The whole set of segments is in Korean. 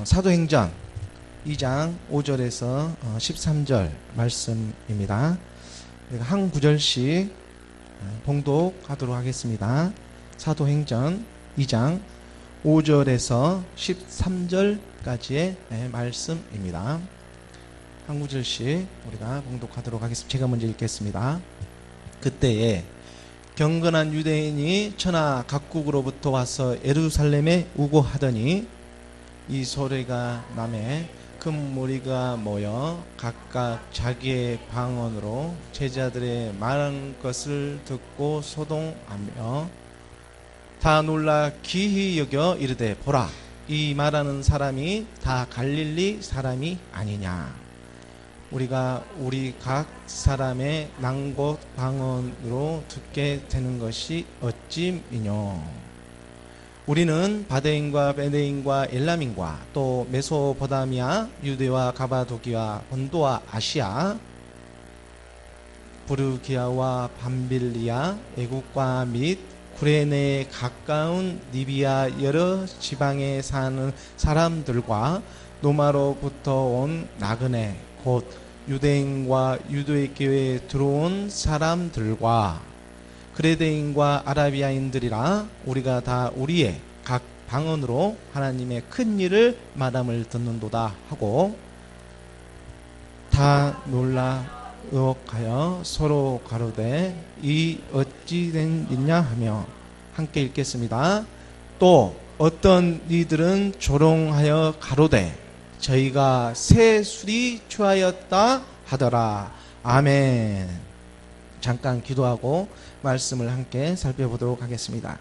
사도행전 2장 5절에서 13절 말씀입니다. 한 구절씩 봉독하도록 하겠습니다. 사도행전 2장 5절에서 13절까지의 말씀입니다. 한 구절씩 우리가 봉독하도록 하겠습니다. 제가 먼저 읽겠습니다. 그때에 경건한 유대인이 천하 각국으로부터 와서 예루살렘에 우고하더니 이 소리가 나매 큰 무리가 모여 각각 자기의 방언으로 제자들의 말한 것을 듣고 소동하며 다 놀라 기히 여겨 이르되 보라, 이 말하는 사람이 다 갈릴리 사람이 아니냐. 우리가 우리 각 사람의 난곳 방언으로 듣게 되는 것이 어찌미뇨. 우리는 바데인과 베데인과 엘람인과 또 메소포다미아, 유대와 가바도기와 본도와 아시아, 부르기아와 밤빌리아, 애국과 및 구레네에 가까운 리비아 여러 지방에 사는 사람들과 노마로부터 온 나그네 곧 유대인과 유대교회에 들어온 사람들과 그레데인과 아라비아인들이라 우리가 다 우리의 각 방언으로 하나님의 큰 일을 말함을 듣는도다 하고 다 놀라 의혹하여 서로 가로되 이 어찌 된 일이냐 하며 함께 읽겠습니다. 또 어떤 이들은 조롱하여 가로되 저희가 새 술이 취하였다 하더라. 아멘. 잠깐 기도하고 말씀을 함께 살펴보도록 하겠습니다.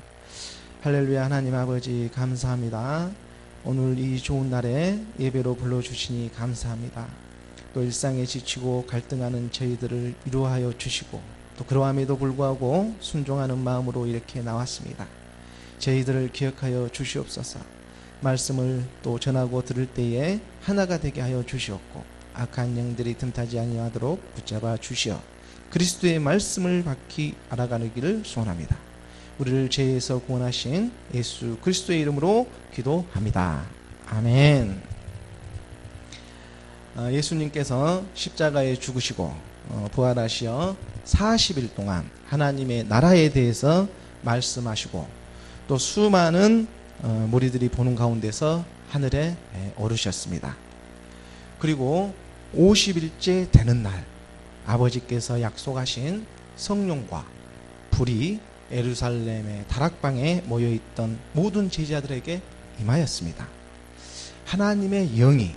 할렐루야. 하나님 아버지 감사합니다. 오늘 이 좋은 날에 예배로 불러주시니 감사합니다. 또 일상에 지치고 갈등하는 저희들을 위로하여 주시고 또 그러함에도 불구하고 순종하는 마음으로 이렇게 나왔습니다. 저희들을 기억하여 주시옵소서. 말씀을 또 전하고 들을 때에 하나가 되게 하여 주시옵고 악한 영들이 틈타지 아니하도록 붙잡아 주시어 그리스도의 말씀을 바퀴 알아가는 소원합니다. 우리를 죄에서 구원하신 예수 그리스도의 이름으로 기도합니다. 아멘. 예수님께서 십자가에 죽으시고 부활하시어 40일 동안 하나님의 나라에 대해서 말씀하시고 또 수많은 무리들이 보는 가운데서 하늘에 오르셨습니다. 그리고 50일째 되는 날 아버지께서 약속하신 성령과 불이 예루살렘의 다락방에 모여있던 모든 제자들에게 임하였습니다. 하나님의 영이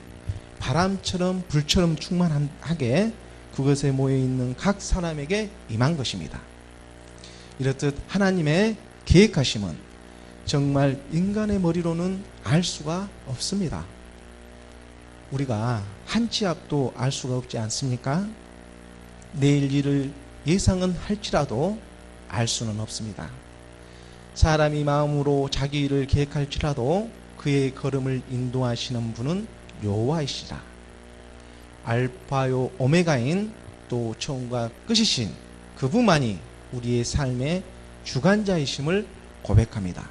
바람처럼 불처럼 충만하게 그것에 모여있는 각 사람에게 임한 것입니다. 이렇듯 하나님의 계획하심은 정말 인간의 머리로는 알 수가 없습니다. 우리가 한 치 앞도 알 수가 없지 않습니까? 내일 일을 예상은 할지라도 알 수는 없습니다. 사람이 마음으로 자기 일을 계획할지라도 그의 걸음을 인도하시는 분은 여호와이시라. 알파요 오메가인 또 처음과 끝이신 그분만이 우리의 삶의 주관자이심을 고백합니다.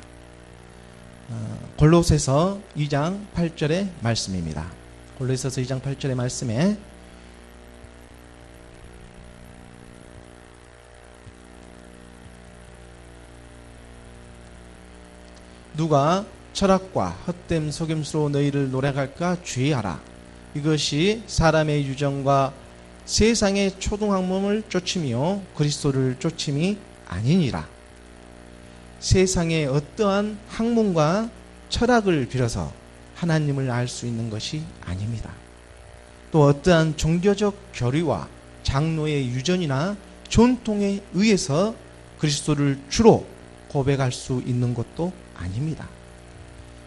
골로새서 2장 8절의 말씀입니다. 골로새서 2장 8절의 말씀에 누가 철학과 헛됨 속임수로 너희를 노력할까 주의하라. 이것이 사람의 유정과 세상의 초등학문을 쫓으며 그리스도를 쫓음이 아니니라. 세상의 어떠한 학문과 철학을 빌어서 하나님을 알 수 있는 것이 아닙니다. 또 어떠한 종교적 교리와 장로의 유전이나 전통에 의해서 그리스도를 주로 고백할 수 있는 것도 아닙니다.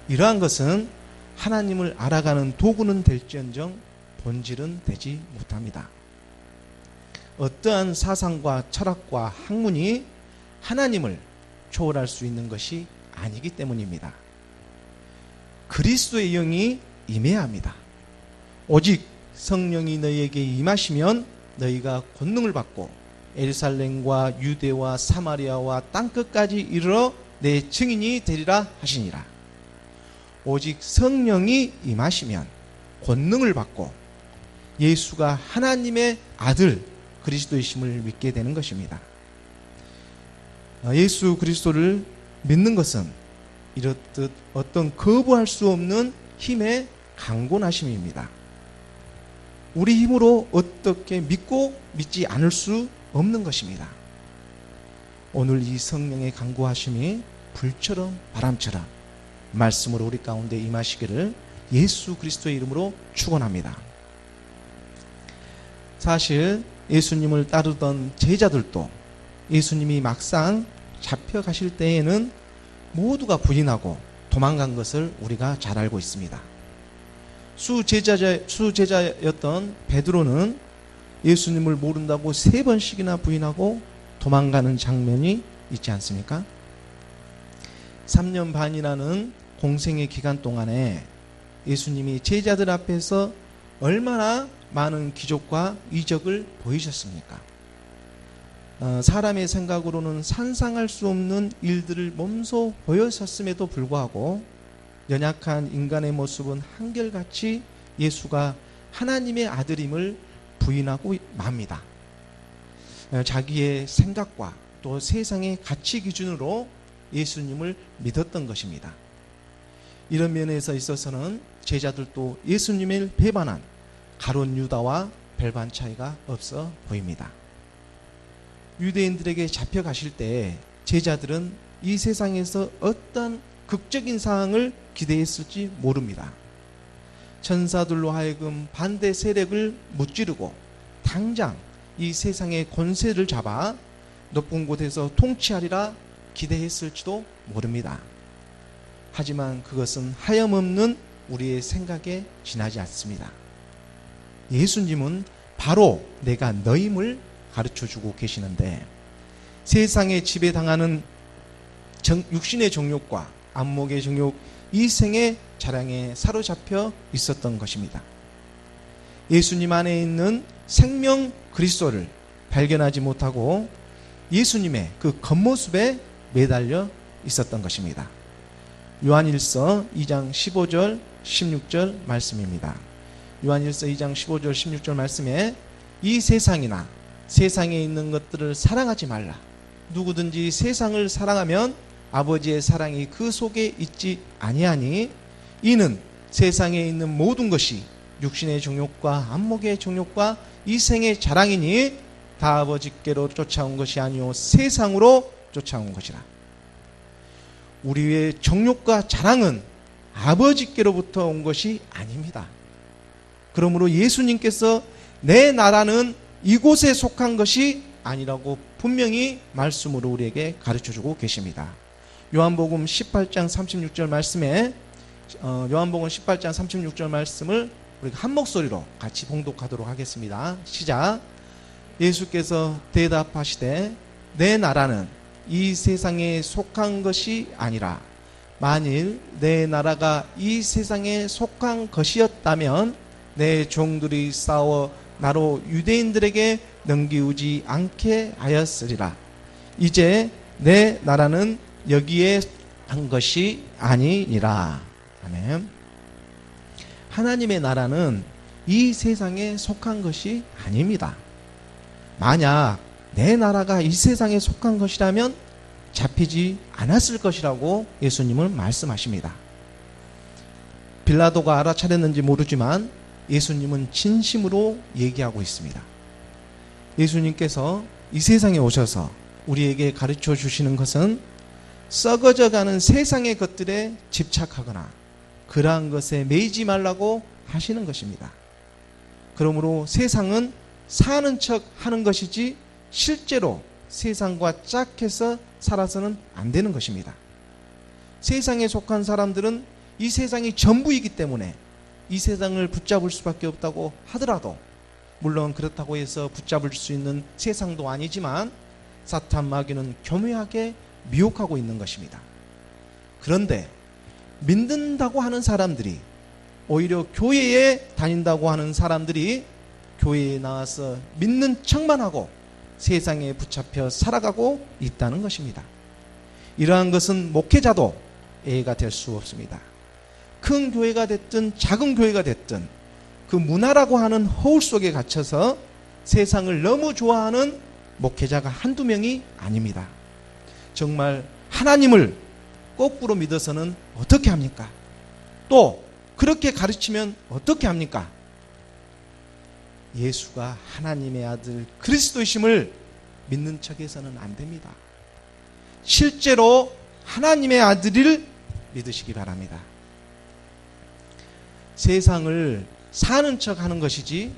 이러한 것은 하나님을 알아가는 도구는 될지언정 본질은 되지 못합니다. 어떠한 사상과 철학과 학문이 하나님을 초월할 수 있는 것이 아니기 때문입니다. 그리스도의 영이 임해야 합니다. 오직 성령이 너희에게 임하시면 너희가 권능을 받고 예루살렘과 유대와 사마리아와 땅끝까지 이르러 내 증인이 되리라 하시니라. 오직 성령이 임하시면 권능을 받고 예수가 하나님의 아들 그리스도이심을 믿게 되는 것입니다. 예수 그리스도를 믿는 것은 이렇듯 어떤 거부할 수 없는 힘의 강권하심입니다. 우리 힘으로 어떻게 믿고 믿지 않을 수 없는 것입니다. 오늘 이 성령의 강구하심이 불처럼 바람처럼 말씀으로 우리 가운데 임하시기를 예수 그리스도의 이름으로 축원합니다. 사실 예수님을 따르던 제자들도 예수님이 막상 잡혀가실 때에는 모두가 부인하고 도망간 것을 우리가 잘 알고 있습니다. 수제자였던 베드로는 예수님을 모른다고 3번씩이나 부인하고 도망가는 장면이 있지 않습니까? 3년 반이라는 공생의 기간 동안에 예수님이 제자들 앞에서 얼마나 많은 기적과 이적을 보이셨습니까? 사람의 생각으로는 상상할 수 없는 일들을 몸소 보여셨음에도 불구하고 연약한 인간의 모습은 한결같이 예수가 하나님의 아들임을 부인하고 맙니다. 자기의 생각과 또 세상의 가치 기준으로 예수님을 믿었던 것입니다. 이런 면에서 있어서는 제자들도 예수님을 배반한 가룟 유다와 별반 차이가 없어 보입니다. 유대인들에게 잡혀가실 때 제자들은 이 세상에서 어떤 극적인 상황을 기대했을지 모릅니다. 천사들로 하여금 반대 세력을 무찌르고 당장 이 세상의 권세를 잡아 높은 곳에서 통치하리라 기대했을지도 모릅니다. 하지만 그것은 하염없는 우리의 생각에 지나지 않습니다. 예수님은 바로 내가 너임을 가르쳐주고 계시는데 세상에 지배당하는 육신의 정욕과 안목의 정욕, 이생의 자랑에 사로잡혀 있었던 것입니다. 예수님 안에 있는 생명 그리스도를 발견하지 못하고 예수님의 그 겉모습에 매달려 있었던 것입니다. 요한일서 2장 15절 16절 말씀입니다. 요한일서 2장 15절 16절 말씀에 이 세상이나 세상에 있는 것들을 사랑하지 말라. 누구든지 세상을 사랑하면 아버지의 사랑이 그 속에 있지 아니하니 이는 세상에 있는 모든 것이 육신의 정욕과 안목의 정욕과 이생의 자랑이니 다 아버지께로 쫓아온 것이 아니요 세상으로 쫓아온 것이라. 우리의 정욕과 자랑은 아버지께로부터 온 것이 아닙니다. 그러므로 예수님께서 내 나라는 이곳에 속한 것이 아니라고 분명히 말씀으로 우리에게 가르쳐주고 계십니다. 요한복음 18장 36절 말씀에 요한복음 18장 36절 말씀을 우리가 한 목소리로 같이 봉독하도록 하겠습니다. 시작. 예수께서 대답하시되 내 나라는 이 세상에 속한 것이 아니라 만일 내 나라가 이 세상에 속한 것이었다면 내 종들이 싸워 나로 유대인들에게 넘기우지 않게 하였으리라. 이제 내 나라는 여기에 한 것이 아니니라. 아멘. 하나님의 나라는 이 세상에 속한 것이 아닙니다. 만약 내 나라가 이 세상에 속한 것이라면 잡히지 않았을 것이라고 예수님은 말씀하십니다. 빌라도가 알아차렸는지 모르지만 예수님은 진심으로 얘기하고 있습니다. 예수님께서 이 세상에 오셔서 우리에게 가르쳐 주시는 것은 썩어져가는 세상의 것들에 집착하거나 그러한 것에 매이지 말라고 하시는 것입니다. 그러므로 세상은 사는 척 하는 것이지 실제로 세상과 짝해서 살아서는 안 되는 것입니다. 세상에 속한 사람들은 이 세상이 전부이기 때문에 이 세상을 붙잡을 수밖에 없다고 하더라도, 물론 그렇다고 해서 붙잡을 수 있는 세상도 아니지만 사탄 마귀는 교묘하게 미혹하고 있는 것입니다. 그런데 믿는다고 하는 사람들이, 오히려 교회에 다닌다고 하는 사람들이 교회에 나와서 믿는 척만 하고 세상에 붙잡혀 살아가고 있다는 것입니다. 이러한 것은 목회자도 예의가 될 수 없습니다. 큰 교회가 됐든 작은 교회가 됐든 그 문화라고 하는 허울 속에 갇혀서 세상을 너무 좋아하는 목회자가 한두 명이 아닙니다. 정말 하나님을 거꾸로 믿어서는 어떻게 합니까? 또 그렇게 가르치면 어떻게 합니까? 예수가 하나님의 아들 그리스도이심을 믿는 척해서는 안 됩니다. 실제로 하나님의 아들을 믿으시기 바랍니다. 세상을 사는 척 하는 것이지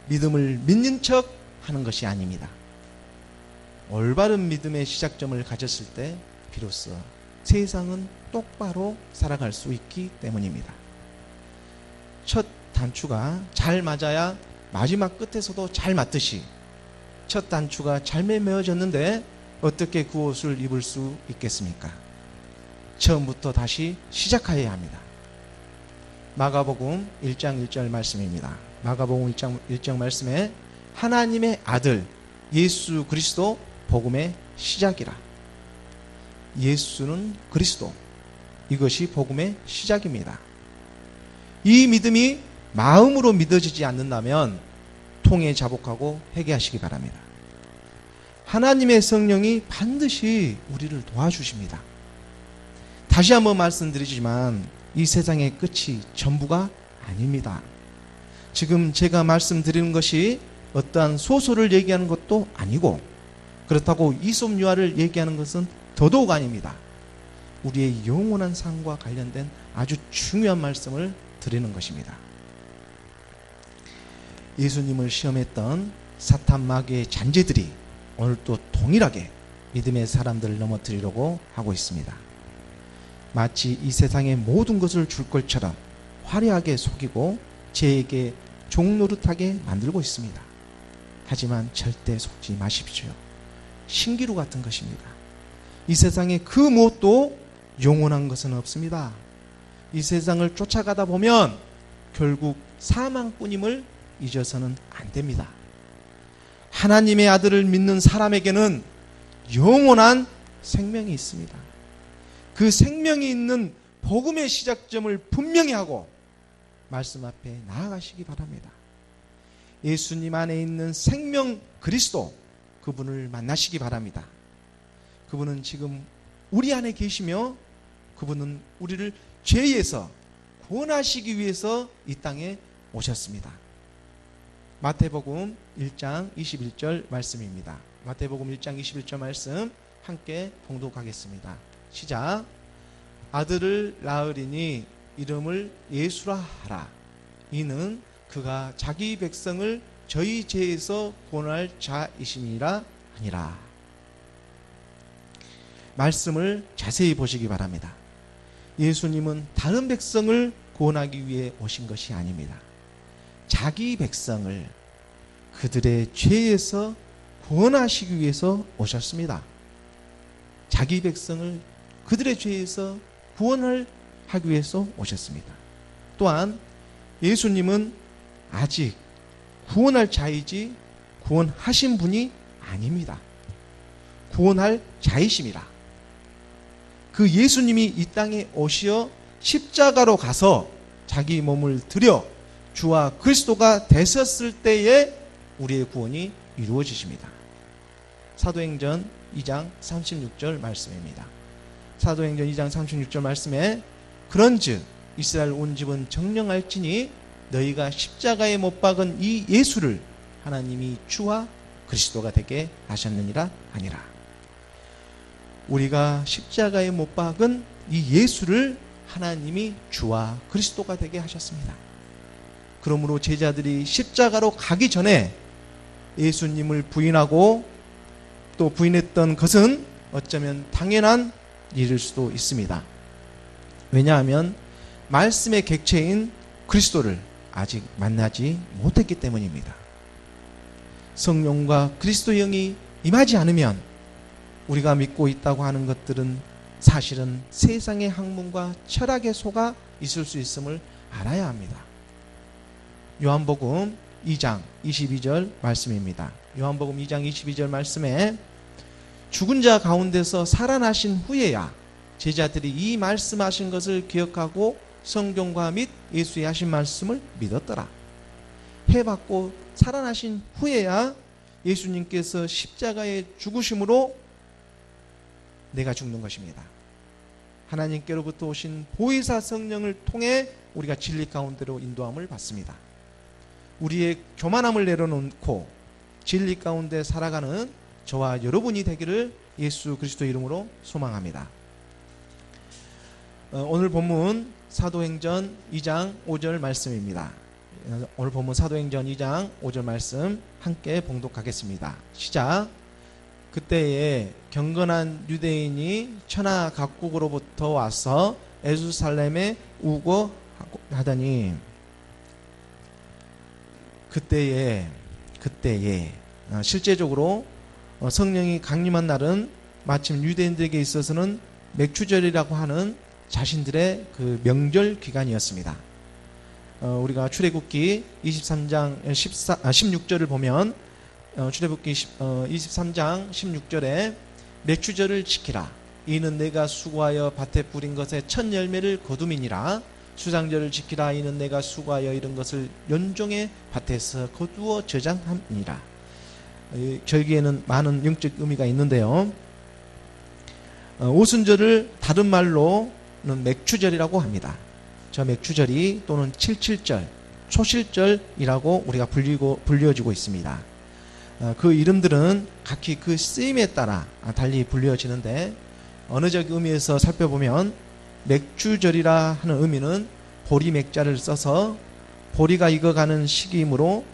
믿음을 믿는 척 하는 것이 아닙니다. 올바른 믿음의 시작점을 가졌을 때 비로소 세상은 똑바로 살아갈 수 있기 때문입니다. 첫 단추가 잘 맞아야 마지막 끝에서도 잘 맞듯이 첫 단추가 잘 매매어졌는데 어떻게 그 옷을 입을 수 있겠습니까? 처음부터 다시 시작해야 합니다. 마가복음 1장 1절 말씀입니다. 마가복음 1장 말씀에 하나님의 아들 예수 그리스도 복음의 시작이라. 예수는 그리스도, 이것이 복음의 시작입니다. 이 믿음이 마음으로 믿어지지 않는다면 통에 자복하고 회개하시기 바랍니다. 하나님의 성령이 반드시 우리를 도와주십니다. 다시 한번 말씀드리지만 이 세상의 끝이 전부가 아닙니다. 지금 제가 말씀드리는 것이 어떠한 소설을 얘기하는 것도 아니고 그렇다고 이솝유화를 얘기하는 것은 더더욱 아닙니다. 우리의 영원한 삶과 관련된 아주 중요한 말씀을 드리는 것입니다. 예수님을 시험했던 사탄 마귀의 잔재들이 오늘 또 동일하게 믿음의 사람들을 넘어뜨리려고 하고 있습니다. 마치 이 세상의 모든 것을 줄 것처럼 화려하게 속이고 죄에게 종노릇하게 만들고 있습니다. 하지만 절대 속지 마십시오. 신기루 같은 것입니다. 이 세상에 그 무엇도 영원한 것은 없습니다. 이 세상을 쫓아가다 보면 결국 사망뿐임을 잊어서는 안 됩니다. 하나님의 아들을 믿는 사람에게는 영원한 생명이 있습니다. 그 생명이 있는 복음의 시작점을 분명히 하고 말씀 앞에 나아가시기 바랍니다. 예수님 안에 있는 생명 그리스도, 그분을 만나시기 바랍니다. 그분은 지금 우리 안에 계시며 그분은 우리를 죄에서 구원하시기 위해서 이 땅에 오셨습니다. 마태복음 1장 21절 말씀입니다. 마태복음 1장 21절 말씀 함께 봉독하겠습니다. 시작. 아들을 낳으리니 이름을 예수라 하라. 이는 그가 자기 백성을 저희 죄에서 구원할 자이심이라 하니라. 말씀을 자세히 보시기 바랍니다. 예수님은 다른 백성을 구원하기 위해 오신 것이 아닙니다. 자기 백성을 그들의 죄에서 구원하시기 위해서 오셨습니다. 자기 백성을 그들의 죄에서 구원을 하기 위해서 오셨습니다. 또한 예수님은 아직 구원할 자이지 구원하신 분이 아닙니다. 구원할 자이심이라. 그 예수님이 이 땅에 오시어 십자가로 가서 자기 몸을 들여 주와 그리스도가 되셨을 때에 우리의 구원이 이루어지십니다. 사도행전 2장 36절 말씀입니다. 사도행전 2장 36절 말씀에 그런즉 이스라엘 온 집은 정령할지니 너희가 십자가에 못 박은 이 예수를 하나님이 주와 그리스도가 되게 하셨느니라 하니라. 우리가 십자가에 못 박은 이 예수를 하나님이 주와 그리스도가 되게 하셨습니다. 그러므로 제자들이 십자가로 가기 전에 예수님을 부인하고 또 부인했던 것은 어쩌면 당연한 일일 수도 있습니다. 왜냐하면 말씀의 객체인 그리스도를 아직 만나지 못했기 때문입니다. 성령과 그리스도 영이 임하지 않으면 우리가 믿고 있다고 하는 것들은 사실은 세상의 학문과 철학에 속아 있을 수 있음을 알아야 합니다. 요한복음 2장 22절 말씀입니다. 요한복음 2장 22절 말씀에 죽은 자 가운데서 살아나신 후에야 제자들이 이 말씀하신 것을 기억하고 성경과 및 예수의 하신 말씀을 믿었더라. 해받고 살아나신 후에야 예수님께서 십자가의 죽으심으로 내가 죽는 것입니다. 하나님께로부터 오신 보혜사 성령을 통해 우리가 진리 가운데로 인도함을 받습니다. 우리의 교만함을 내려놓고 진리 가운데 살아가는 저와 여러분이 되기를 예수 그리스도 이름으로 소망합니다. 오늘 본문 사도행전 2장 5절 말씀입니다. 오늘 본문 사도행전 2장 5절 말씀 함께 봉독하겠습니다. 시작. 그때에 경건한 유대인이 천하 각국으로부터 와서 예루살렘에 우거하더니 그때에 실제적으로 성령이 강림한 날은 마침 유대인들에게 있어서는 맥추절이라고 하는 자신들의 그 명절 기간이었습니다. 우리가 출애굽기 23장 16절을 보면 출애굽기 23장 16절에 맥추절을 지키라. 이는 내가 수고하여 밭에 뿌린 것의 첫 열매를 거둠이니라. 수장절을 지키라. 이는 내가 수고하여 이른 것을 연종의 밭에서 거두어 저장함이니라. 절기에는 많은 영적 의미가 있는데요. 오순절을 다른 말로는 맥추절이라고 합니다. 저 맥추절이 또는 칠칠절, 초실절이라고 우리가 불려지고 있습니다. 그 이름들은 각기 그 쓰임에 따라 달리 불려지는데 언어적 의미에서 살펴보면 맥추절이라 하는 의미는 보리 맥자를 써서 보리가 익어가는 시기이므로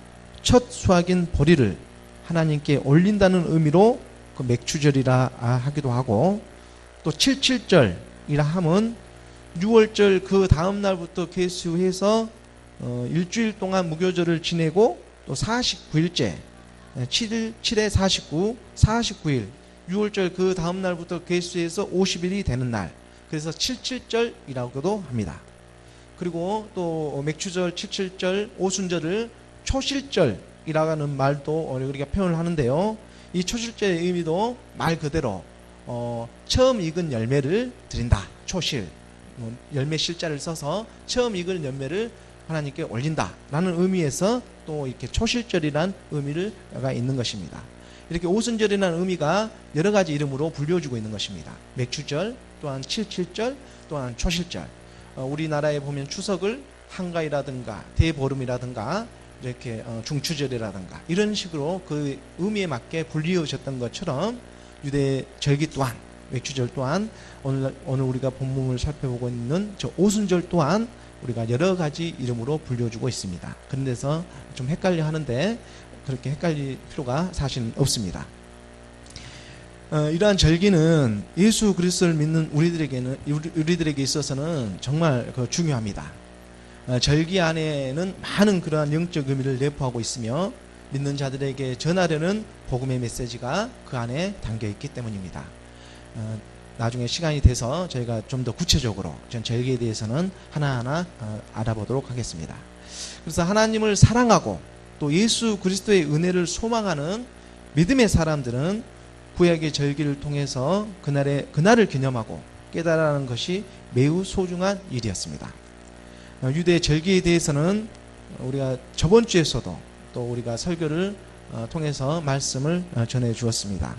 첫 수확인 보리를 하나님께 올린다는 의미로 그 맥추절이라 하기도 하고, 또 칠칠절이라 함은 6월절 그 다음 날부터 개수해서 일주일 동안 무교절을 지내고 또 49일째 7에 49, 49일 6월절 그 다음 날부터 개수해서 50일이 되는 날, 그래서 칠칠절이라고도 합니다. 그리고 또 맥추절, 칠칠절, 오순절을 초실절이라는 말도 우리가 표현을 하는데요. 이 초실절의 의미도 말 그대로 처음 익은 열매를 드린다. 초실, 열매 실자를 써서 처음 익은 열매를 하나님께 올린다 라는 의미에서 또 이렇게 초실절이란 의미가 있는 것입니다. 이렇게 오순절이라는 의미가 여러 가지 이름으로 불려주고 있는 것입니다. 맥추절, 또한 칠칠절, 또한 초실절. 우리나라에 보면 추석을 한가위라든가 대보름이라든가 이렇게 중추절이라든가 이런 식으로 그 의미에 맞게 불리어졌던 것처럼 유대 절기 또한, 맥추절 또한 오늘 우리가 본문을 살펴보고 있는 저 오순절 또한 우리가 여러 가지 이름으로 불려주고 있습니다. 그런 데서 좀 헷갈려 하는데 그렇게 헷갈릴 필요가 사실은 없습니다. 이러한 절기는 예수 그리스도를 믿는 우리들에게 있어서는 정말 중요합니다. 절기 안에는 많은 그러한 영적 의미를 내포하고 있으며 믿는 자들에게 전하려는 복음의 메시지가 그 안에 담겨 있기 때문입니다. 나중에 시간이 돼서 저희가 좀 더 구체적으로 전 절기에 대해서는 하나하나 알아보도록 하겠습니다. 그래서 하나님을 사랑하고 또 예수 그리스도의 은혜를 소망하는 믿음의 사람들은 구약의 절기를 통해서 그날을 기념하고 깨달아가는 것이 매우 소중한 일이었습니다. 유대 절기에 대해서는 우리가 저번 주에서도 또 우리가 설교를 통해서 말씀을 전해 주었습니다.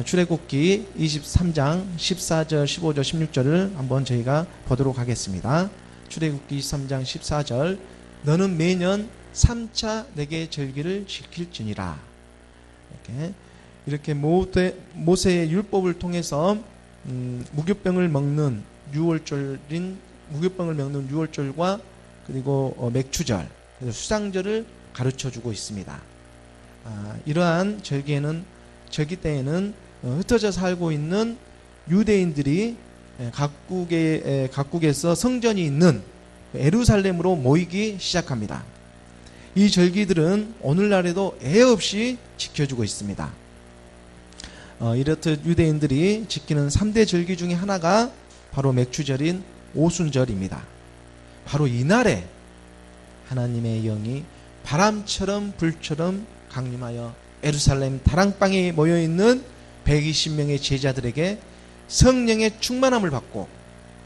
출애굽기 23장 14절, 15절, 16절을 한번 저희가 보도록 하겠습니다. 출애굽기 23장 14절, 너는 매년 3차 내게 절기를 지킬지니라. 이렇게 모세의 율법을 통해서 무교병을 먹는 6월절과 그리고 맥추절, 수상절을 가르쳐주고 있습니다. 이러한 절기 때에는 흩어져 살고 있는 유대인들이 각국에서 성전이 있는 예루살렘으로 모이기 시작합니다. 이 절기들은 오늘날에도 애 없이 지켜주고 있습니다. 이렇듯 유대인들이 지키는 3대 절기 중에 하나가 바로 맥추절인 오순절입니다. 바로 이날에 하나님의 영이 바람처럼 불처럼 강림하여 예루살렘 다락방에 모여있는 120명의 제자들에게 성령의 충만함을 받고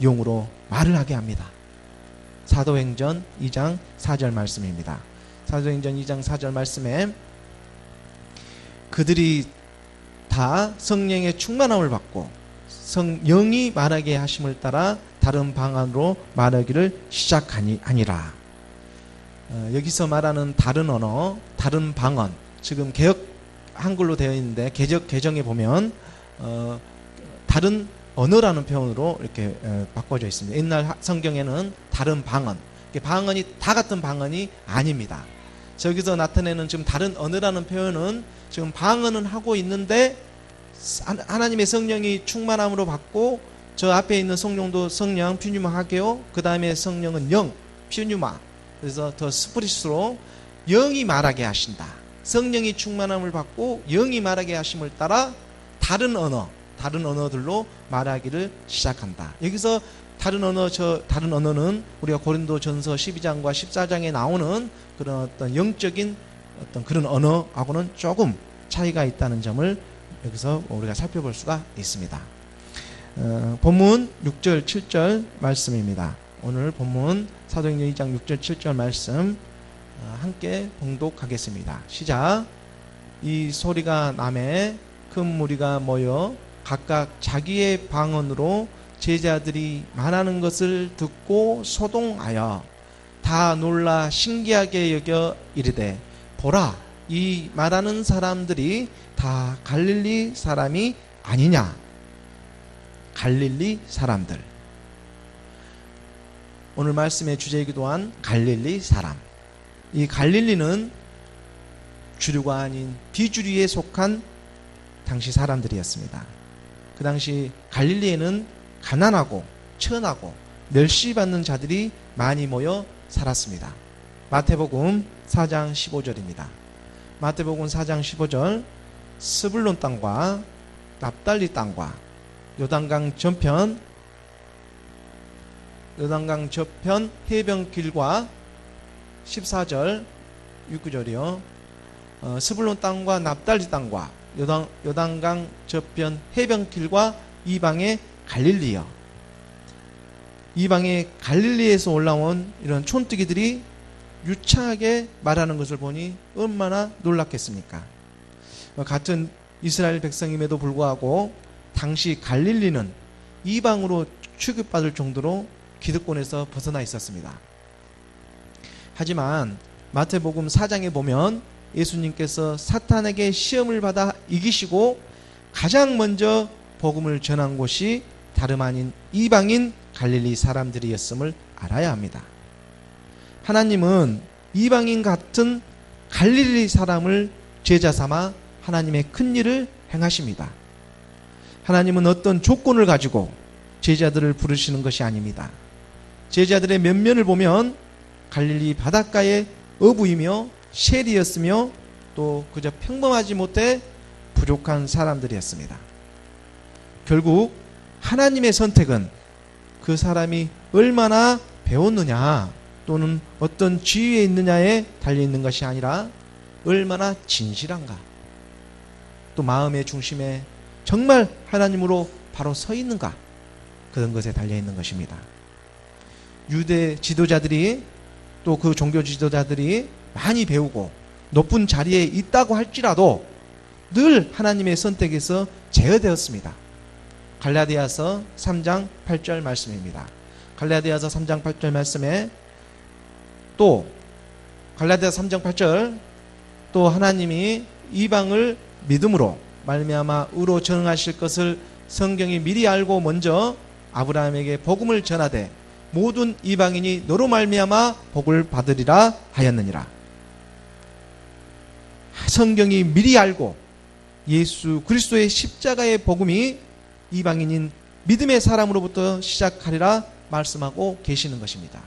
영으로 말을 하게 합니다. 사도행전 2장 4절 말씀입니다. 사도행전 2장 4절 말씀에 그들이 다 성령의 충만함을 받고 영이 말하게 하심을 따라 다른 방언으로 말하기를 시작하니라. 여기서 말하는 다른 언어, 다른 방언, 지금 개역 한글로 되어 있는데 개정에 보면 다른 언어라는 표현으로 이렇게 바꿔져 있습니다. 옛날 성경에는 다른 방언, 방언이 다 같은 방언이 아닙니다. 저기서 나타내는 지금 다른 언어라는 표현은 지금 방언은 하고 있는데 하나님의 성령이 충만함으로 받고 저 앞에 있는 성령도 성령 퓨뉴마 하게요. 그 다음에 성령은 영 퓨뉴마. 그래서 더 스프리스로 영이 말하게 하신다. 성령이 충만함을 받고 영이 말하게 하심을 따라 다른 언어들로 말하기를 시작한다. 여기서 다른 언어는 우리가 고린도전서 12장과 14장에 나오는 그런 어떤 영적인 어떤 그런 언어하고는 조금 차이가 있다는 점을 여기서 우리가 살펴볼 수가 있습니다. 본문 6절 7절 말씀입니다. 오늘 본문 사도행전 2장 6절 7절 말씀 함께 봉독하겠습니다. 시작. 이 소리가 나매 큰 무리가 모여 각각 자기의 방언으로 제자들이 말하는 것을 듣고 소동하여 다 놀라 신기하게 여겨 이르되 보라, 이 말하는 사람들이 다 갈릴리 사람이 아니냐. 갈릴리 사람들. 오늘 말씀의 주제이기도 한 갈릴리 사람. 이 갈릴리는 주류가 아닌 비주류에 속한 당시 사람들이었습니다. 그 당시 갈릴리에는 가난하고 천하고 멸시받는 자들이 많이 모여 살았습니다. 마태복음 4장 15절입니다. 마태복음 4장 15절 스불론 땅과 납달리 땅과 요단강 저편 해변길과 14절 6구절이요. 스불론 땅과 납달리 땅과 요단강 저편 해변길과 이방의 갈릴리요. 이방의 갈릴리에서 올라온 이런 촌뜨기들이 유창하게 말하는 것을 보니 얼마나 놀랐겠습니까? 같은 이스라엘 백성임에도 불구하고 당시 갈릴리는 이방으로 취급받을 정도로 기득권에서 벗어나 있었습니다. 하지만 마태복음 4장에 보면 예수님께서 사탄에게 시험을 받아 이기시고 가장 먼저 복음을 전한 곳이 다름 아닌 이방인 갈릴리 사람들이었음을 알아야 합니다. 하나님은 이방인 같은 갈릴리 사람을 제자 삼아 하나님의 큰 일을 행하십니다. 하나님은 어떤 조건을 가지고 제자들을 부르시는 것이 아닙니다. 제자들의 면면을 보면 갈릴리 바닷가의 어부이며 셰리였으며 또 그저 평범하지 못해 부족한 사람들이었습니다. 결국 하나님의 선택은 그 사람이 얼마나 배웠느냐 또는 어떤 지위에 있느냐에 달려있는 것이 아니라 얼마나 진실한가, 또 마음의 중심에 정말 하나님으로 바로 서 있는가, 그런 것에 달려있는 것입니다. 유대 지도자들이 또 그 종교 지도자들이 많이 배우고 높은 자리에 있다고 할지라도 늘 하나님의 선택에서 제어되었습니다. 갈라디아서 3장 8절 말씀입니다. 갈라디아서 3장 8절 말씀에 또 갈라디아서 3장 8절 또 하나님이 이방을 믿음으로 말미암아 의로 전응하실 것을 성경이 미리 알고 먼저 아브라함에게 복음을 전하되 모든 이방인이 너로 말미암아 복을 받으리라 하였느니라. 성경이 미리 알고 예수 그리스도의 십자가의 복음이 이방인인 믿음의 사람으로부터 시작하리라 말씀하고 계시는 것입니다.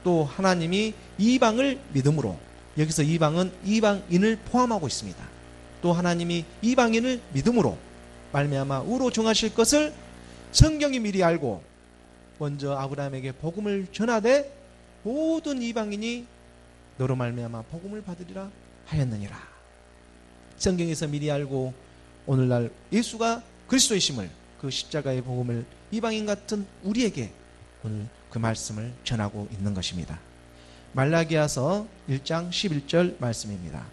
또 하나님이 이방을 믿음으로, 여기서 이방은 이방인을 포함하고 있습니다. 또 하나님이 이방인을 믿음으로 말미암아 의로 정하실 것을 성경이 미리 알고 먼저 아브라함에게 복음을 전하되 모든 이방인이 너로 말미암아 복음을 받으리라 하였느니라. 성경에서 미리 알고 오늘날 예수가 그리스도이심을, 그 십자가의 복음을 이방인 같은 우리에게 오늘 그 말씀을 전하고 있는 것입니다. 말라기야서 1장 11절 말씀입니다.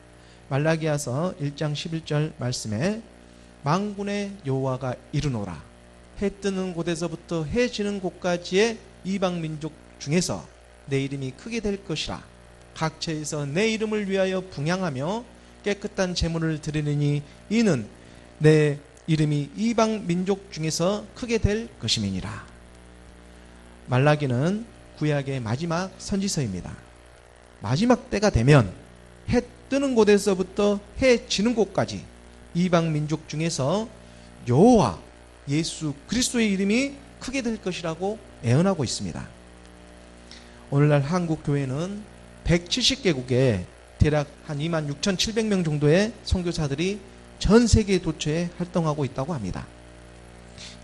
말라기야서 1장 11절 말씀에 만군의 여호와가 이르노라. 해 뜨는 곳에서부터 해 지는 곳까지의 이방 민족 중에서 내 이름이 크게 될 것이라. 각처에서 내 이름을 위하여 분향하며 깨끗한 제물을 드리느니 이는 내 이름이 이방 민족 중에서 크게 될 것임이니라. 말라기는 구약의 마지막 선지서입니다. 마지막 때가 되면 해 뜨는 곳에서부터 해 지는 곳까지 이방 민족 중에서 여호와 예수 그리스도의 이름이 크게 될 것이라고 예언하고 있습니다. 오늘날 한국 교회는 170개국에 대략 한 26,700명 정도의 선교사들이 전 세계 도처에 활동하고 있다고 합니다.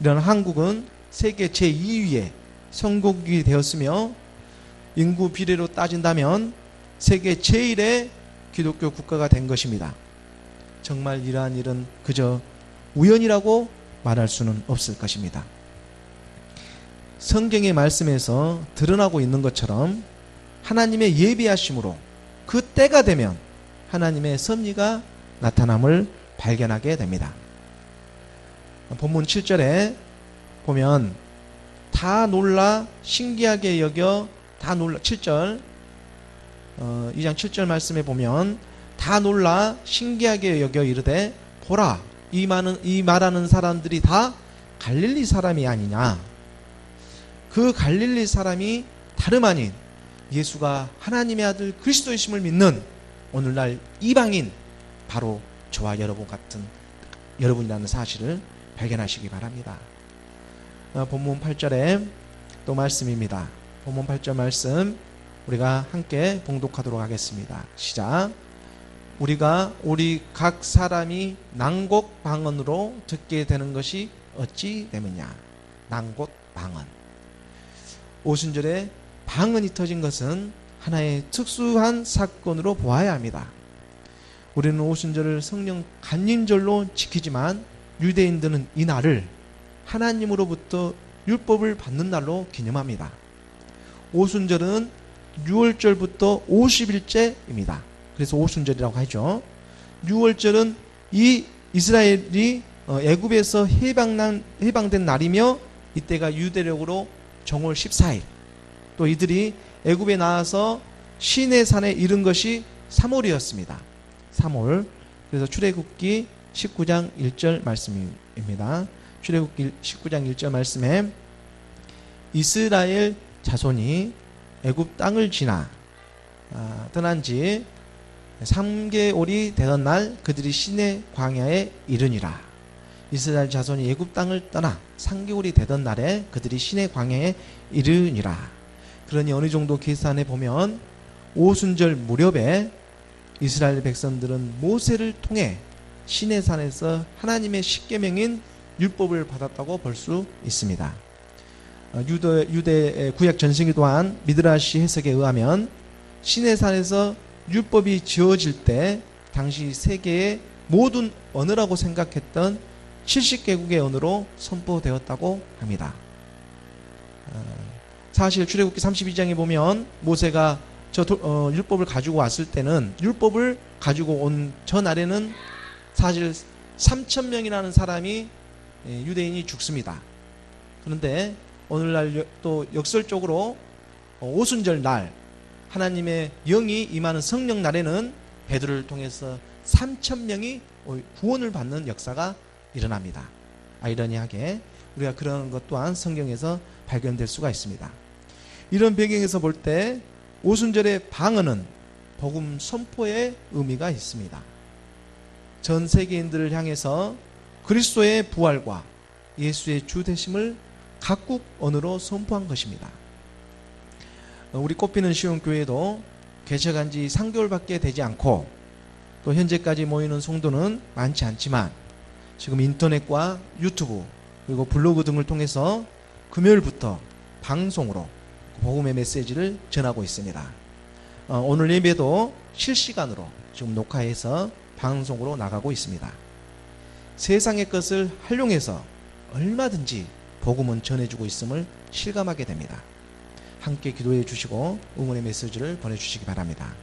이런 한국은 세계 제2위의 선교국이 되었으며 인구 비례로 따진다면 세계 제1의 기독교 국가가 된 것입니다. 정말 이러한 일은 그저 우연이라고 말할 수는 없을 것입니다. 성경의 말씀에서 드러나고 있는 것처럼 하나님의 예비하심으로 그 때가 되면 하나님의 섭리가 나타남을 발견하게 됩니다. 본문 7절에 보면 다 놀라 신기하게 여겨 다 놀라 7절 2장 7절 말씀에 보면 다 놀라 신기하게 여겨 이르되 보라 이 말하는 사람들이 다 갈릴리 사람이 아니냐. 그 갈릴리 사람이 다름 아닌 예수가 하나님의 아들 그리스도이심을 믿는 오늘날 이방인 바로 저와 여러분 같은 여러분이라는 사실을 발견하시기 바랍니다. 본문 8절에 또 말씀입니다. 본문 8절 말씀 우리가 함께 봉독하도록 하겠습니다. 시작. 우리가 우리 각 사람이 난곡 방언으로 듣게 되는 것이 어찌 되느냐. 난곡 방언. 오순절에 방언이 터진 것은 하나의 특수한 사건으로 보아야 합니다. 우리는 오순절을 성령 간인절로 지키지만 유대인들은 이 날을 하나님으로부터 율법을 받는 날로 기념합니다. 오순절은 6월절부터 50일째입니다. 그래서 오순절이라고 하죠. 6월절은 이 이스라엘이 애굽에서 해방된 날이며 이때가 유대력으로 정월 14일 또 이들이 애굽에 나와서 시내산에 이른 것이 3월이었습니다. 3월. 그래서 출애굽기 19장 1절 말씀입니다. 출애굽기 19장 1절 말씀에 이스라엘 자손이 애굽 땅을 지나 떠난 지 3개월이 되던 날 그들이 시내 광야에 이르니라. 이스라엘 자손이 애굽 땅을 떠나 3개월이 되던 날에 그들이 시내 광야에 이르니라. 그러니 어느 정도 계산해 보면 오순절 무렵에 이스라엘 백성들은 모세를 통해 시내산에서 하나님의 십계명인 율법을 받았다고 볼 수 있습니다. 유대 구약 전승기 또한 미드라시 해석에 의하면 시내산에서 율법이 지어질 때 당시 세계의 모든 언어라고 생각했던 70개국의 언어로 선포되었다고 합니다. 사실 출애굽기 32장에 보면 모세가 율법을 가지고 왔을 때는 율법을 가지고 온 전날에는 사실 3,000명이라는 사람이 유대인이 죽습니다. 그런데 오늘날 또 역설적으로 오순절 날 하나님의 영이 임하는 성령 날에는 베드로를 통해서 3,000명이 구원을 받는 역사가 일어납니다. 아이러니하게 우리가 그런 것 또한 성경에서 발견될 수가 있습니다. 이런 배경에서 볼 때 오순절의 방언은 복음 선포의 의미가 있습니다. 전 세계인들을 향해서 그리스도의 부활과 예수의 주 되심을 각국 언어로 선포한 것입니다. 우리 꽃피는 시온교회도 개척한 지 3개월밖에 되지 않고 또 현재까지 모이는 성도는 많지 않지만 지금 인터넷과 유튜브 그리고 블로그 등을 통해서 금요일부터 방송으로 복음의 메시지를 전하고 있습니다. 오늘 예배도 실시간으로 지금 녹화해서 방송으로 나가고 있습니다. 세상의 것을 활용해서 얼마든지 복음은 전해주고 있음을 실감하게 됩니다. 함께 기도해 주시고 응원의 메시지를 보내주시기 바랍니다.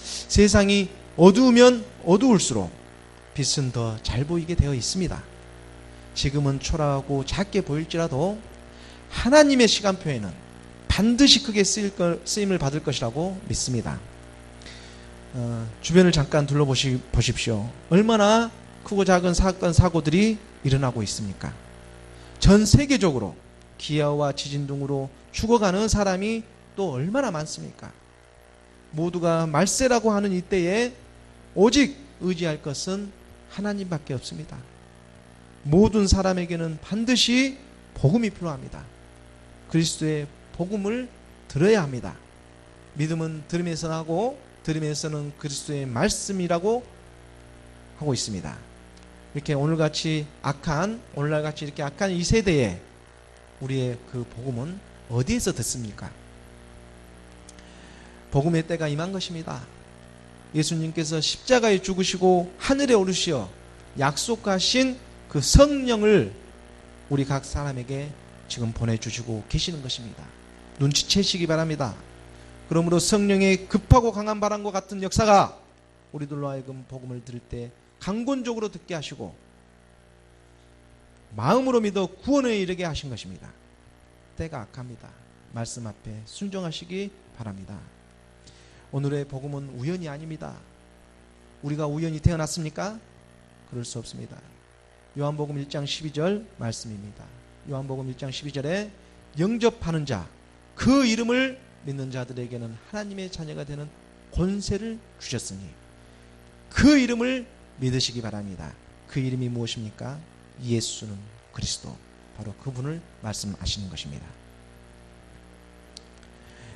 세상이 어두우면 어두울수록 빛은 더 잘 보이게 되어 있습니다. 지금은 초라하고 작게 보일지라도 하나님의 시간표에는 반드시 크게 쓰임을 받을 것이라고 믿습니다. 주변을 잠깐 둘러보십시오. 얼마나 크고 작은 사건, 사고들이 일어나고 있습니까? 전 세계적으로 기아와 지진 등으로 죽어가는 사람이 또 얼마나 많습니까? 모두가 말세라고 하는 이때에 오직 의지할 것은 하나님밖에 없습니다. 모든 사람에게는 반드시 복음이 필요합니다. 그리스도의 복음을 들어야 합니다. 믿음은 들음에서 나고 들음에서는 그리스도의 말씀이라고 하고 있습니다. 이렇게 오늘날같이 이렇게 악한 이 세대에 우리의 그 복음은 어디에서 듣습니까? 복음의 때가 임한 것입니다. 예수님께서 십자가에 죽으시고 하늘에 오르시어 약속하신 그 성령을 우리 각 사람에게 지금 보내주시고 계시는 것입니다. 눈치채시기 바랍니다. 그러므로 성령의 급하고 강한 바람과 같은 역사가 우리들로 하여금 복음을 들을 때 강권적으로 듣게 하시고 마음으로 믿어 구원에 이르게 하신 것입니다. 때가 악합니다. 말씀 앞에 순종하시기 바랍니다. 오늘의 복음은 우연이 아닙니다. 우리가 우연히 태어났습니까? 그럴 수 없습니다. 요한복음 1장 12절 말씀입니다. 요한복음 1장 12절에 영접하는 자, 그 이름을 믿는 자들에게는 하나님의 자녀가 되는 권세를 주셨으니 그 이름을 믿으시기 바랍니다. 그 이름이 무엇입니까? 예수는 그리스도, 바로 그분을 말씀하시는 것입니다.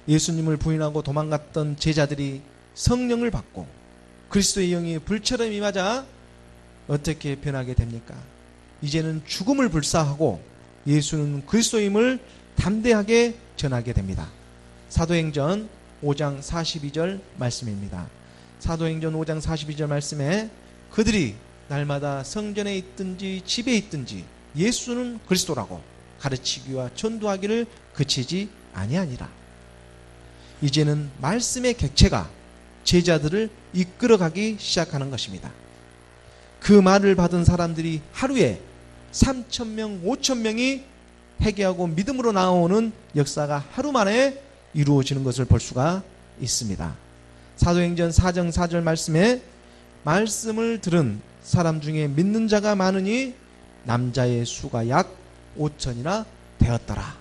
예수님을 부인하고 도망갔던 제자들이 성령을 받고 그리스도의 영이 불처럼 임하자 어떻게 변하게 됩니까? 이제는 죽음을 불사하고 예수는 그리스도임을 담대하게 전하게 됩니다. 사도행전 5장 42절 말씀입니다. 사도행전 5장 42절 말씀에 그들이 날마다 성전에 있든지 집에 있든지 예수는 그리스도라고 가르치기와 전도하기를 그치지 아니하니라. 이제는 말씀의 객체가 제자들을 이끌어가기 시작하는 것입니다. 그 말을 받은 사람들이 하루에 3,000명, 5,000명이 회개하고 믿음으로 나오는 역사가 하루 만에 이루어지는 것을 볼 수가 있습니다. 사도행전 4장 4절 말씀에 말씀을 들은 사람 중에 믿는 자가 많으니 남자의 수가 약 5,000이나 되었더라.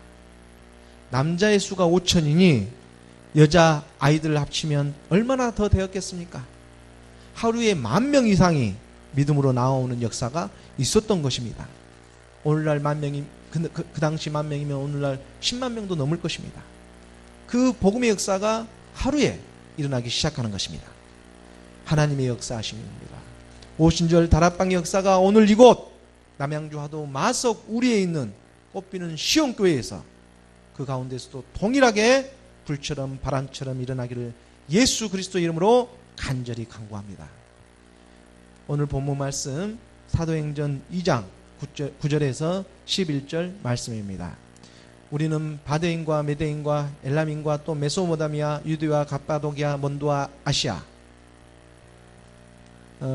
남자의 수가 5,000이니 여자 아이들을 합치면 얼마나 더 되었겠습니까? 하루에 10,000명 이상이 믿음으로 나오는 역사가 있었던 것입니다. 오늘날 10,000명이 그 당시 10,000명이면 오늘날 10만 명도 넘을 것입니다. 그 복음의 역사가 하루에 일어나기 시작하는 것입니다. 하나님의 역사하심입니다. 오신절 다락방의 역사가 오늘 이곳 남양주 하도 마석 우리에 있는 꽃피는 시온교회에서 그 가운데서도 동일하게 불처럼 바람처럼 일어나기를 예수 그리스도 이름으로 간절히 간구합니다. 오늘 본문 말씀 사도행전 2장 9절에서 11절 말씀입니다. 우리는 바데인과 메데인과 엘람인과 또 메소포타미아, 유대와 갑바도기아, 몬도와 아시아,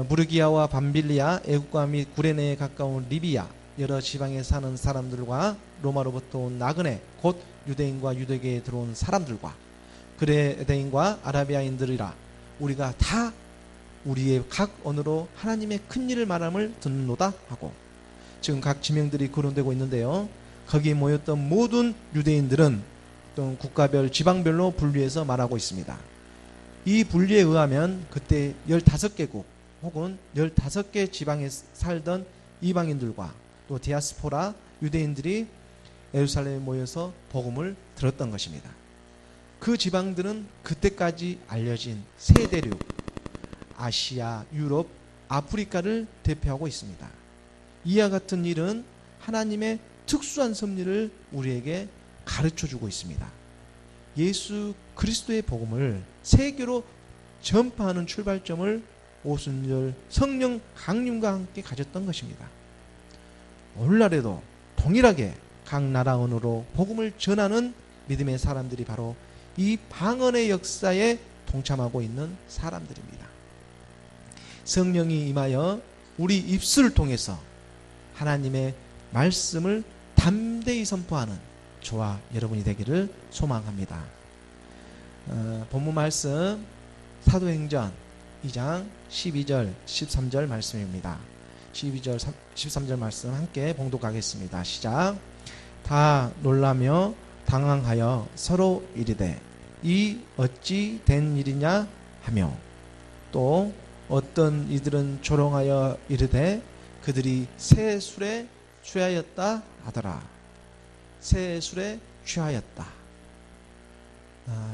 부르기아와 밤빌리아, 애국과 및 구레네에 가까운 리비아, 여러 지방에 사는 사람들과 로마로부터 온 나그네, 곧 유대인과 유대계에 들어온 사람들과 그레데인과 아라비아인들이라 우리가 다 우리의 각 언어로 하나님의 큰 일을 말함을 듣는노다 하고, 지금 각 지명들이 거론되고 있는데요. 거기에 모였던 모든 유대인들은 또 국가별 지방별로 분류해서 말하고 있습니다. 이 분류에 의하면 그때 15개국 혹은 15개 지방에 살던 이방인들과 또 디아스포라 유대인들이 예루살렘에 모여서 복음을 들었던 것입니다. 그 지방들은 그때까지 알려진 세 대륙, 아시아, 유럽, 아프리카를 대표하고 있습니다. 이와 같은 일은 하나님의 특수한 섭리를 우리에게 가르쳐주고 있습니다. 예수 그리스도의 복음을 세계로 전파하는 출발점을 오순절 성령 강림과 함께 가졌던 것입니다. 오늘날에도 동일하게 각 나라 언어로 복음을 전하는 믿음의 사람들이 바로 이 방언의 역사에 동참하고 있는 사람들입니다. 성령이 임하여 우리 입술을 통해서 하나님의 말씀을 담대히 선포하는 저와 여러분이 되기를 소망합니다. 본문 말씀 사도행전 2장 12절 13절 말씀입니다. 12절 13절 말씀 함께 봉독하겠습니다. 시작. 다 놀라며 당황하여 서로 이르되 이 어찌 된 일이냐 하며, 또 어떤 이들은 조롱하여 이르되 그들이 새 술에 취하였다 하더라. 새 술에 취하였다.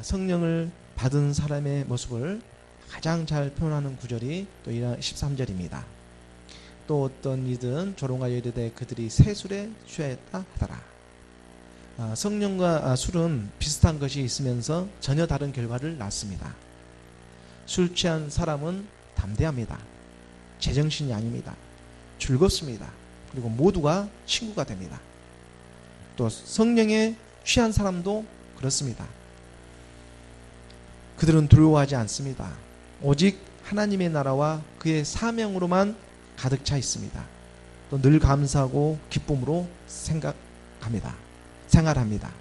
성령을 받은 사람의 모습을 가장 잘 표현하는 구절이 또 13절입니다. 또 어떤 이들은 조롱하여 이르되 그들이 새 술에 취하였다 하더라. 성령과 술은 비슷한 것이 있으면서 전혀 다른 결과를 낳습니다. 술 취한 사람은 담대합니다. 제정신이 아닙니다. 즐겁습니다. 그리고 모두가 친구가 됩니다. 또 성령에 취한 사람도 그렇습니다. 그들은 두려워하지 않습니다. 오직 하나님의 나라와 그의 사명으로만 가득 차 있습니다. 또 늘 감사하고 기쁨으로 생활합니다.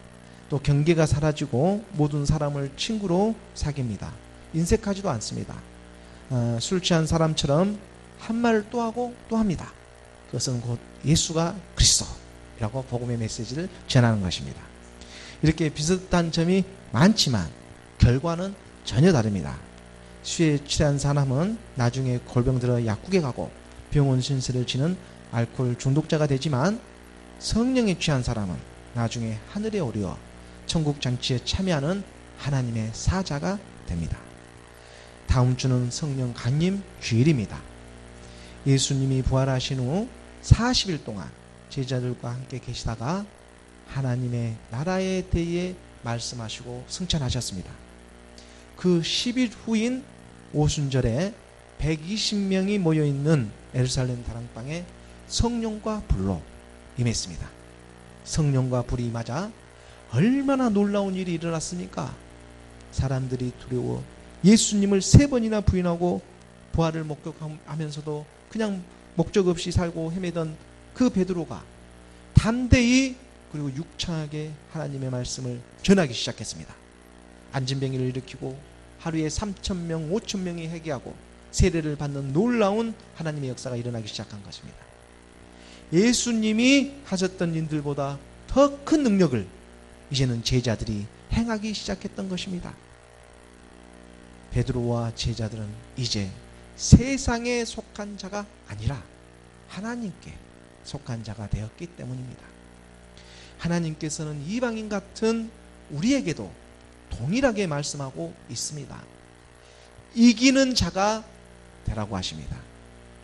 또 경계가 사라지고 모든 사람을 친구로 사귑니다. 인색하지도 않습니다. 술 취한 사람처럼 한 말을 또 하고 또 합니다. 그것은 곧 예수가 그리스도라고 복음의 메시지를 전하는 것입니다. 이렇게 비슷한 점이 많지만 결과는 전혀 다릅니다. 술에 취한 사람은 나중에 골병 들어 약국에 가고 병원 신세를 지는 알코올 중독자가 되지만, 성령에 취한 사람은 나중에 하늘에 오르어 천국 잔치에 참여하는 하나님의 사자가 됩니다. 다음 주는 성령 강림 주일입니다. 예수님이 부활하신 후 40일 동안 제자들과 함께 계시다가 하나님의 나라에 대해 말씀하시고 승천하셨습니다. 그 10일 후인 오순절에 120명이 모여있는 예루살렘 다락방에 성령과 불로 임했습니다. 성령과 불이 임하자 얼마나 놀라운 일이 일어났습니까? 사람들이 두려워 예수님을 3번이나 부인하고 부활을 목격하면서도 그냥 목적 없이 살고 헤매던 그 베드로가 담대히 그리고 육창하게 하나님의 말씀을 전하기 시작했습니다. 안진뱅이를 일으키고 하루에 3,000명, 5,000명이 회개하고 세례를 받는 놀라운 하나님의 역사가 일어나기 시작한 것입니다. 예수님이 하셨던 일들보다 더 큰 능력을 이제는 제자들이 행하기 시작했던 것입니다. 베드로와 제자들은 이제 세상에 속한 자가 아니라 하나님께 속한 자가 되었기 때문입니다. 하나님께서는 이방인 같은 우리에게도 동일하게 말씀하고 있습니다. 이기는 자가 되라고 하십니다.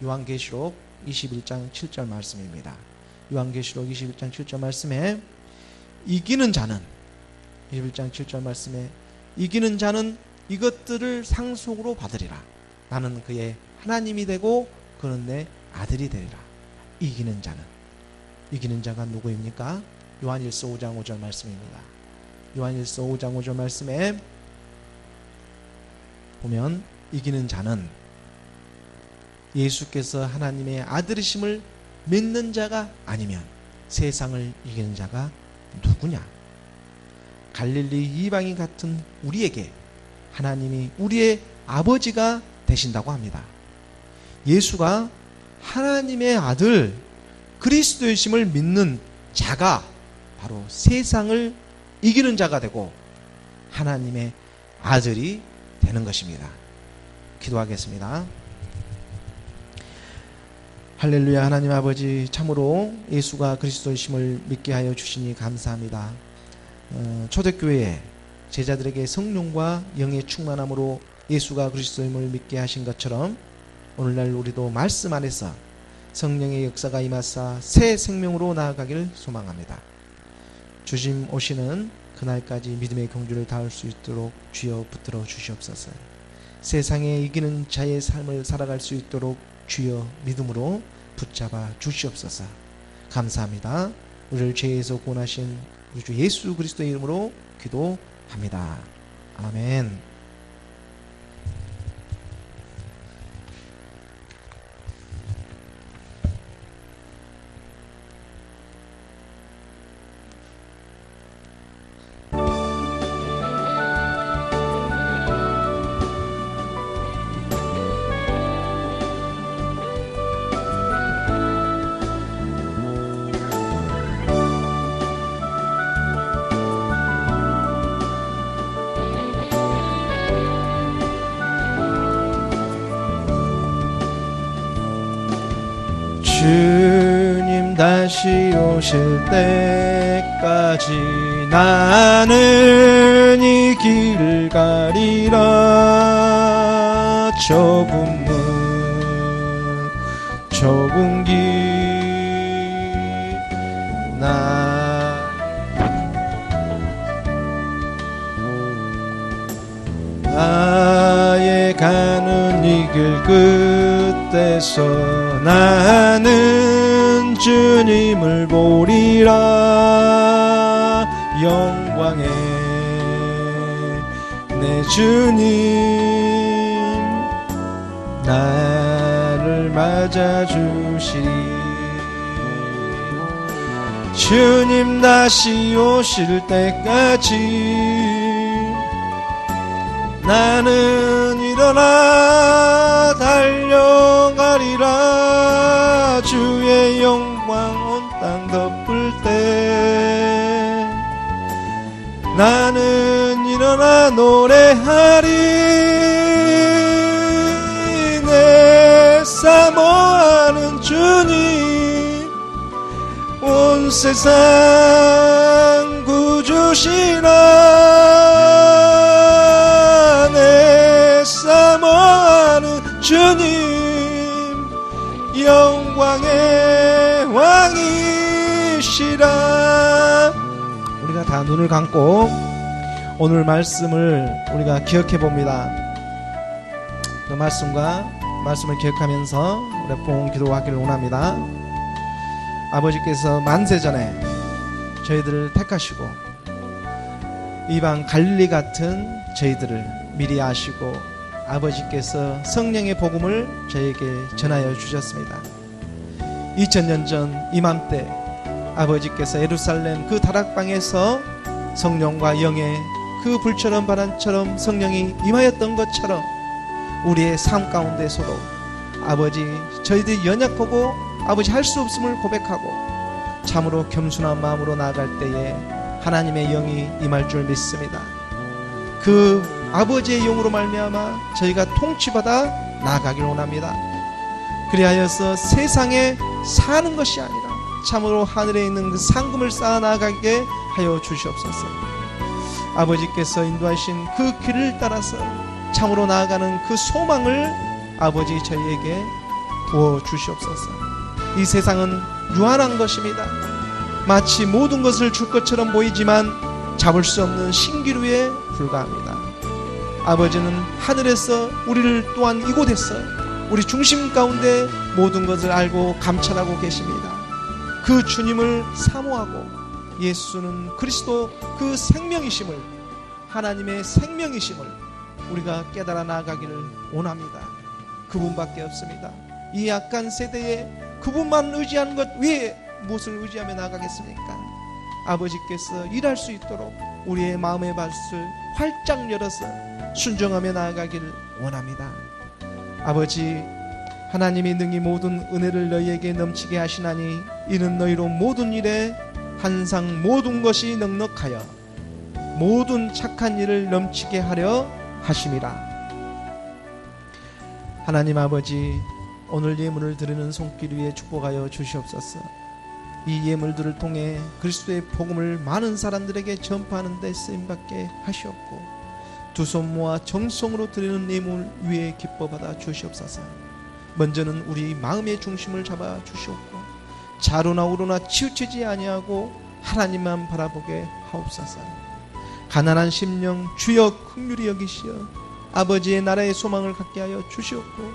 요한계시록 21장 7절 말씀입니다. 요한계시록 21장 7절 말씀에 이기는 자는, 21장 7절 말씀에 이기는 자는 이것들을 상속으로 받으리라. 나는 그의 하나님이 되고 그는 내 아들이 되리라. 이기는 자는, 이기는 자가 누구입니까? 요한일서 5장 5절 말씀입니다. 요한일서 5장 5절 말씀에 보면 이기는 자는 예수께서 하나님의 아들이심을 믿는 자가 아니면 세상을 이기는 자가 누구냐? 갈릴리 이방인 같은 우리에게 하나님이 우리의 아버지가 되신다고 합니다. 예수가 하나님의 아들 그리스도이심을 믿는 자가 바로 세상을 이기는 자가 되고 하나님의 아들이 되는 것입니다. 기도하겠습니다. 할렐루야. 하나님 아버지, 참으로 예수가 그리스도이심을 믿게 하여 주시니 감사합니다. 초대교회에 제자들에게 성령과 영의 충만함으로 예수가 그리스도임을 믿게 하신 것처럼 오늘날 우리도 말씀 안에서 성령의 역사가 임하사 새 생명으로 나아가기를 소망합니다. 주님 오시는 그날까지 믿음의 경주를 다할 수 있도록 주여 붙들어 주시옵소서. 세상에 이기는 자의 삶을 살아갈 수 있도록 주여 믿음으로 붙잡아 주시옵소서. 감사합니다. 우리를 죄에서 구원하신 우리 주 예수 그리스도의 이름으로 기도합니다. 아멘. 주님 다시 오실 때까지 나는 이 길을 가리라. 좁은 문 좁은 길 나의 가는 이 길 끝에서 나는 주님을 보리라. 영광의 내 주님 나를 맞아주시리. 주님 다시 오실 때까지 나는 일어나 달려가리라. 주의 영광 온 땅 덮을 때 나는 일어나 노래하리. 내 사모하는 주님 온 세상 구주시라. 내 사모하는 주님 영광의 왕이시라. 우리가 다 눈을 감고 오늘 말씀을 우리가 기억해 봅니다. 그 말씀을 기억하면서 우리 봉 기도하기를 원합니다. 아버지께서 만세전에 저희들을 택하시고 이방 갈릴리 같은 저희들을 미리 아시고 아버지께서 성령의 복음을 저에게 전하여 주셨습니다. 2000년 전 이맘때 아버지께서 예루살렘 그 다락방에서 성령과 영의 그 불처럼 바람처럼 성령이 임하였던 것처럼 우리의 삶 가운데서도 아버지 저희들이 연약하고 아버지 할 수 없음을 고백하고 참으로 겸손한 마음으로 나아갈 때에 하나님의 영이 임할 줄 믿습니다. 그 아버지의 영으로 말미암아 저희가 통치받아 나아가길 원합니다. 그리하여서 세상에 사는 것이 아니라 참으로 하늘에 있는 그 상금을 쌓아 나아가게 하여 주시옵소서. 아버지께서 인도하신 그 길을 따라서 참으로 나아가는 그 소망을 아버지 저희에게 부어 주시옵소서. 이 세상은 유한한 것입니다. 마치 모든 것을 줄 것처럼 보이지만 잡을 수 없는 신기루에 불과합니다. 아버지는 하늘에서 우리를 또한 이곳에서 우리 중심 가운데 모든 것을 알고 감찰하고 계십니다. 그 주님을 사모하고 예수는 그리스도 그 생명이심을 하나님의 생명이심을 우리가 깨달아 나아가기를 원합니다. 그분밖에 없습니다. 이 약한 세대에 그분만 의지하는 것 외에 무엇을 의지하며 나아가겠습니까? 아버지께서 일할 수 있도록 우리의 마음의 밭을 활짝 열어서 순종하며 나아가기를 원합니다. 아버지 하나님이 능히 모든 은혜를 너희에게 넘치게 하시나니 이는 너희로 모든 일에 항상 모든 것이 넉넉하여 모든 착한 일을 넘치게 하려 하심이라. 하나님 아버지 오늘 예물을 드리는 손길 위에 축복하여 주시옵소서. 이 예물들을 통해 그리스도의 복음을 많은 사람들에게 전파하는 데 쓰임받게 하시옵고 두 손 모아 정성으로 드리는 예물 위에 기뻐받아 주시옵소서. 먼저는 우리 마음의 중심을 잡아 주시옵고 좌로나 우로나 치우치지 아니하고 하나님만 바라보게 하옵소서. 가난한 심령 주여 긍휼히 여기시어 아버지의 나라의 소망을 갖게 하여 주시옵고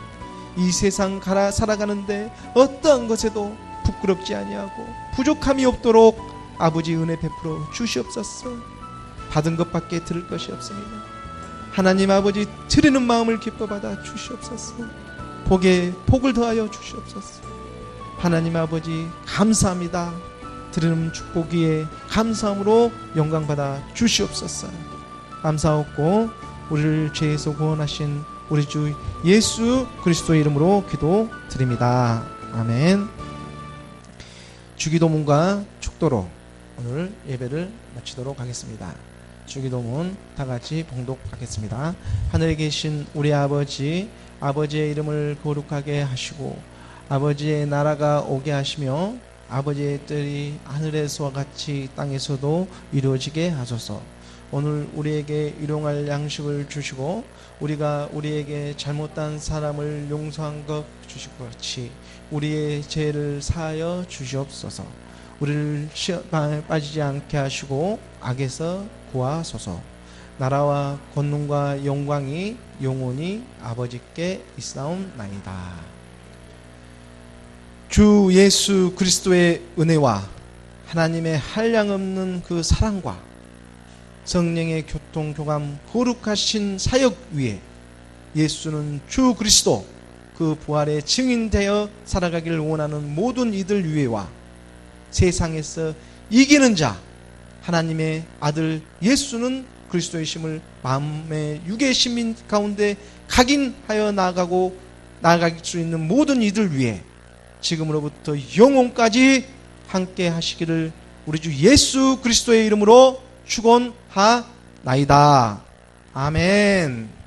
이 세상 살아가는데 어떠한 것에도 부끄럽지 아니하고 부족함이 없도록 아버지 은혜 베풀어 주시옵소서. 받은 것밖에 들을 것이 없습니다. 하나님 아버지 드리는 마음을 기뻐 받아 주시옵소서. 복에 복을 더하여 주시옵소서. 하나님 아버지 감사합니다. 드리는 축복 위에 감사함으로 영광 받아 주시옵소서. 감사하고 우리를 죄에서 구원하신 우리 주 예수 그리스도의 이름으로 기도드립니다. 아멘. 주기도문과 축도로 오늘 예배를 마치도록 하겠습니다. 주기도문 다 같이 봉독하겠습니다. 하늘에 계신 우리 아버지, 아버지의 이름을 거룩하게 하시고 아버지의 나라가 오게 하시며 아버지의 뜻이 하늘에서와 같이 땅에서도 이루어지게 하소서. 오늘 우리에게 일용할 양식을 주시고 우리가 우리에게 잘못한 사람을 용서한 것 주실 것 같이 우리의 죄를 사하여 주시옵소서. 우리를 시험에 빠지지 않게 하시고 악에서 구하소서. 나라와 권능과 영광이 영원히 아버지께 있사옵나이다. 주 예수 그리스도의 은혜와 하나님의 한량없는 그 사랑과 성령의 교통교감 거룩하신 사역 위에 예수는 주 그리스도 그 부활의 증인되어 살아가기를 원하는 모든 이들 위에와 세상에서 이기는 자 하나님의 아들 예수는 그리스도의 심을 마음의 육의 시민 가운데 각인하여 나아갈 수 있는 모든 이들 위에 지금으로부터 영원까지 함께 하시기를 우리 주 예수 그리스도의 이름으로 축원하나이다. 아멘.